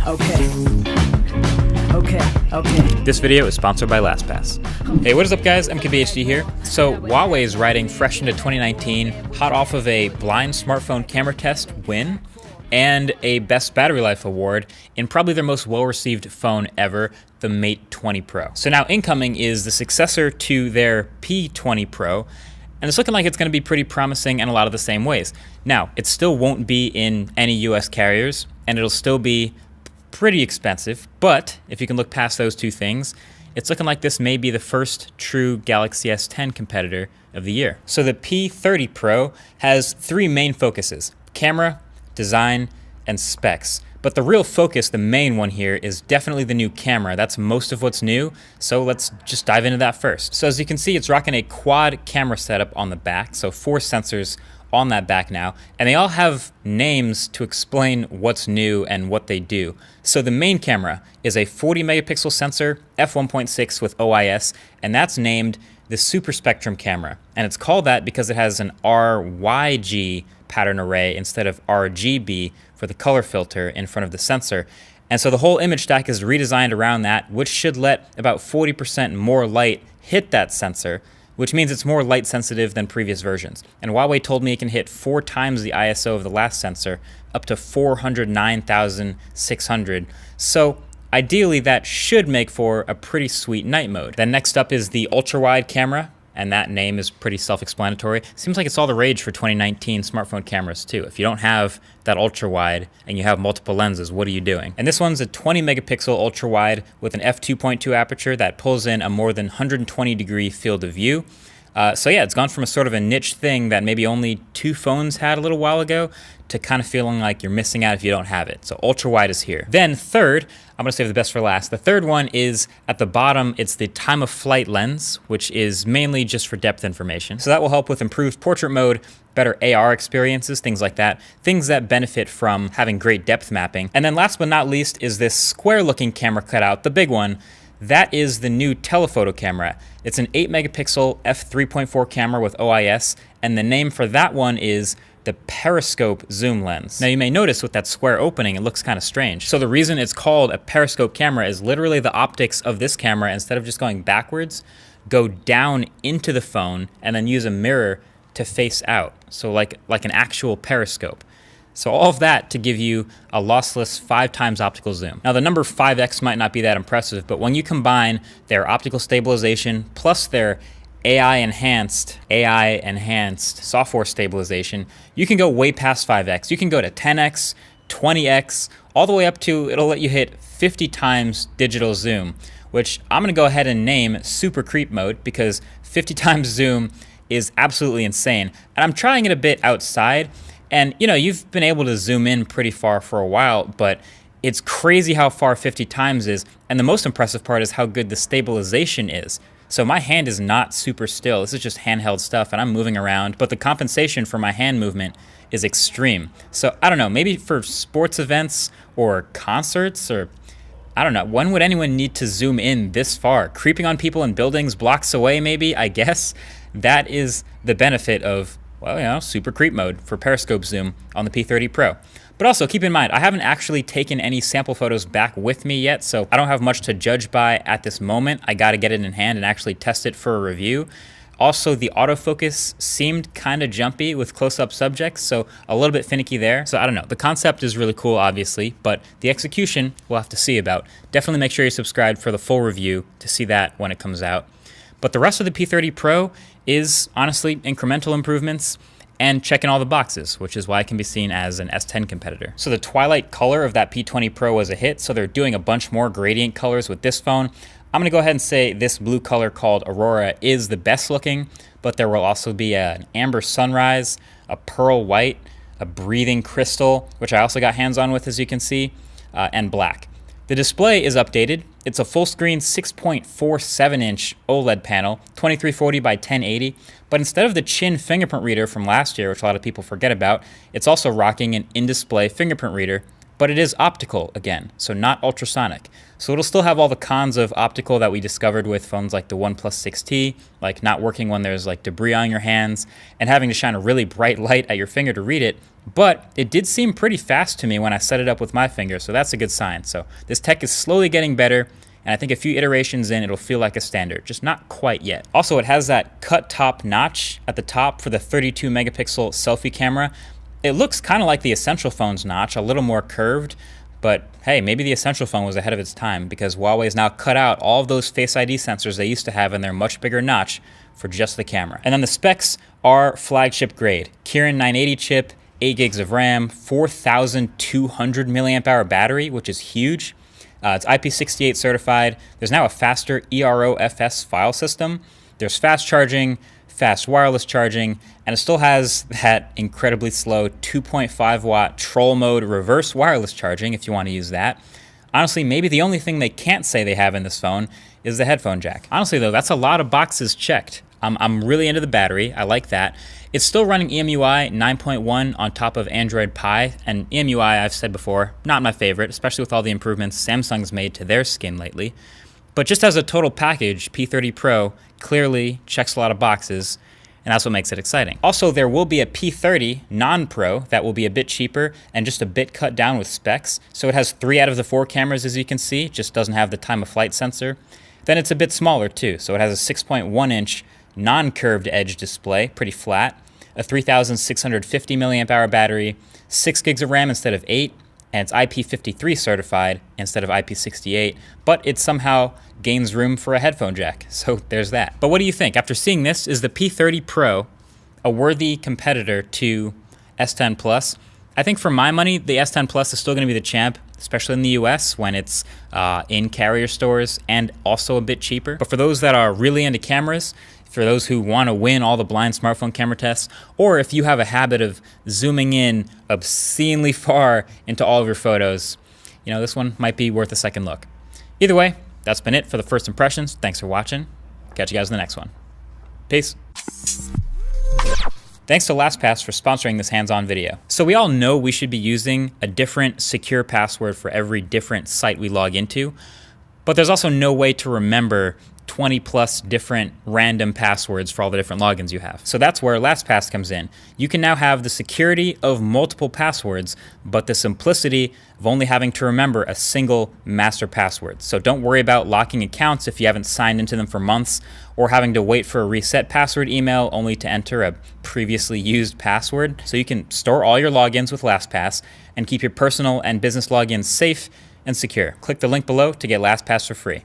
Okay. This video is sponsored by LastPass. Hey, what is up guys? MKBHD here. So Huawei is riding fresh into 2019, hot off of a blind smartphone camera test win and a Best Battery Life award in probably their most well-received phone ever, the Mate 20 Pro. So now incoming is the successor to their P20 Pro, and it's looking like it's going to be pretty promising in a lot of the same ways. Now, it still won't be in any US carriers, and it'll still be pretty expensive, but if you can look past those two things, it's looking like this may be the first true Galaxy S10 competitor of the year. So the P30 Pro has three main focuses: camera, design, and specs. But the real focus, the main one here, is definitely the new camera. That's most of what's new, so let's just dive into that first. So as you can see, it's rocking a quad camera setup on the back, so 4 sensors on that back now, and they all have names to explain what's new and what they do. So the main camera is a 40 megapixel sensor, f1.6 with OIS, and that's named the superspectrum camera. And it's called that because it has an RYG pattern array instead of RGB for the color filter in front of the sensor. And so the whole image stack is redesigned around that, which should let about 40% more light hit that sensor, which means it's more light sensitive than previous versions. And Huawei told me it can hit 4 times the ISO of the last sensor, up to 409,600. So ideally that should make for a pretty sweet night mode. Then next up is the ultra wide camera, and that name is pretty self-explanatory. Seems like it's all the rage for 2019 smartphone cameras too. If you don't have that ultra wide and you have multiple lenses, what are you doing? And this one's a 20 megapixel ultra wide with an f2.2 aperture that pulls in a more than 120 degree field of view. So yeah, it's gone from a sort of a niche thing that maybe only 2 phones had a little while ago to kind of feeling like you're missing out if you don't have it. So ultra wide is here. Then third, I'm gonna save the best for last. The third one is at the bottom, it's the time of flight lens, which is mainly just for depth information. So that will help with improved portrait mode, better AR experiences, things like that, things that benefit from having great depth mapping. And then last but not least is this square looking camera cutout, the big one. That is the new telephoto camera. It's an 8 megapixel f3.4 camera with OIS, and the name for that one is the periscope zoom lens. Now you may notice with that square opening, it looks kind of strange. So the reason it's called a periscope camera is literally the optics of this camera, instead of just going backwards, go down into the phone and then use a mirror to face out. So like an actual periscope. So all of that to give you a lossless 5 times optical zoom. Now the number 5x might not be that impressive, but when you combine their optical stabilization plus their AI enhanced software stabilization, you can go way past 5x. You can go to 10x, 20x, all the way up to, it'll let you hit 50 times digital zoom, which I'm gonna go ahead and name super creep mode because 50 times zoom is absolutely insane. And I'm trying it a bit outside. And you know, you've been able to zoom in pretty far for a while, but it's crazy how far 50 times is. And the most impressive part is how good the stabilization is. So my hand is not super still. This is just handheld stuff and I'm moving around, but the compensation for my hand movement is extreme. So I don't know, maybe for sports events or concerts, or I don't know, when would anyone need to zoom in this far? Creeping on people in buildings blocks away maybe, I guess. That is the benefit of, well, you know, super creep mode for periscope zoom on the P30 Pro. But also keep in mind, I haven't actually taken any sample photos back with me yet, so I don't have much to judge by at this moment. I gotta get it in hand and actually test it for a review. Also, the autofocus seemed kind of jumpy with close-up subjects, so a little bit finicky there. So I don't know, the concept is really cool, obviously, but the execution we'll have to see about. Definitely make sure you're subscribed for the full review to see that when it comes out. But the rest of the P30 Pro is honestly incremental improvements and checking all the boxes, which is why it can be seen as an S10 competitor. So the twilight color of that P20 Pro was a hit, so they're doing a bunch more gradient colors with this phone. I'm gonna go ahead and say this blue color called Aurora is the best looking, but there will also be an amber sunrise, a pearl white, a breathing crystal, which I also got hands on with, as you can see, and black. The display is updated. It's a full screen 6.47 inch OLED panel, 2340 by 1080, but instead of the chin fingerprint reader from last year, which a lot of people forget about, it's also rocking an in-display fingerprint reader but it is optical again, so not ultrasonic. So it'll still have all the cons of optical that we discovered with phones like the OnePlus 6T, like not working when there's like debris on your hands and having to shine a really bright light at your finger to read it. But it did seem pretty fast to me when I set it up with my finger, so that's a good sign. So this tech is slowly getting better, and I think a few iterations in, it'll feel like a standard, just not quite yet. Also, it has that cut top notch at the top for the 32 megapixel selfie camera. It looks kind of like the Essential phone's notch, a little more curved, but hey, maybe the Essential phone was ahead of its time because Huawei's now cut out all of those Face ID sensors they used to have in their much bigger notch for just the camera. And then the specs are flagship grade. Kirin 980 chip, 8 gigs of RAM, 4,200 milliamp hour battery, which is huge. It's IP68 certified. There's now a faster EROFS file system. There's fast charging, fast wireless charging, and it still has that incredibly slow 2.5 watt troll mode reverse wireless charging if you want to use that. Honestly, maybe the only thing they can't say they have in this phone is the headphone jack. Honestly though, that's a lot of boxes checked. I'm really into the battery. I like that. It's still running EMUI 9.1 on top of Android Pie, and EMUI, I've said before, not my favorite, especially with all the improvements Samsung's made to their skin lately. But just as a total package, P30 Pro clearly checks a lot of boxes, and that's what makes it exciting. Also, there will be a P30 non-Pro that will be a bit cheaper and just a bit cut down with specs. So it has 3 out of the 4 cameras, as you can see, just doesn't have the time of flight sensor. Then it's a bit smaller too, so it has a 6.1 inch non-curved edge display, pretty flat, a 3,650 milliamp hour battery, 6 gigs of RAM instead of 8, and it's IP53 certified instead of IP68, but it somehow gains room for a headphone jack, so there's that. But what do you think? After seeing this, is the P30 Pro a worthy competitor to S10 Plus? I think for my money, the S10 Plus is still going to be the champ, especially in the US when it's in carrier stores and also a bit cheaper. But for those that are really into cameras, for those who want to win all the blind smartphone camera tests, or if you have a habit of zooming in obscenely far into all of your photos, you know, this one might be worth a second look. Either way, that's been it for the first impressions. Thanks for watching. Catch you guys in the next one. Peace. Thanks to LastPass for sponsoring this hands-on video. So we all know we should be using a different secure password for every different site we log into, but there's also no way to remember 20 plus different random passwords for all the different logins you have. So that's where LastPass comes in. You can now have the security of multiple passwords, but the simplicity of only having to remember a single master password. So don't worry about locking accounts if you haven't signed into them for months, or having to wait for a reset password email only to enter a previously used password. So you can store all your logins with LastPass and keep your personal and business logins safe and secure. Click the link below to get LastPass for free.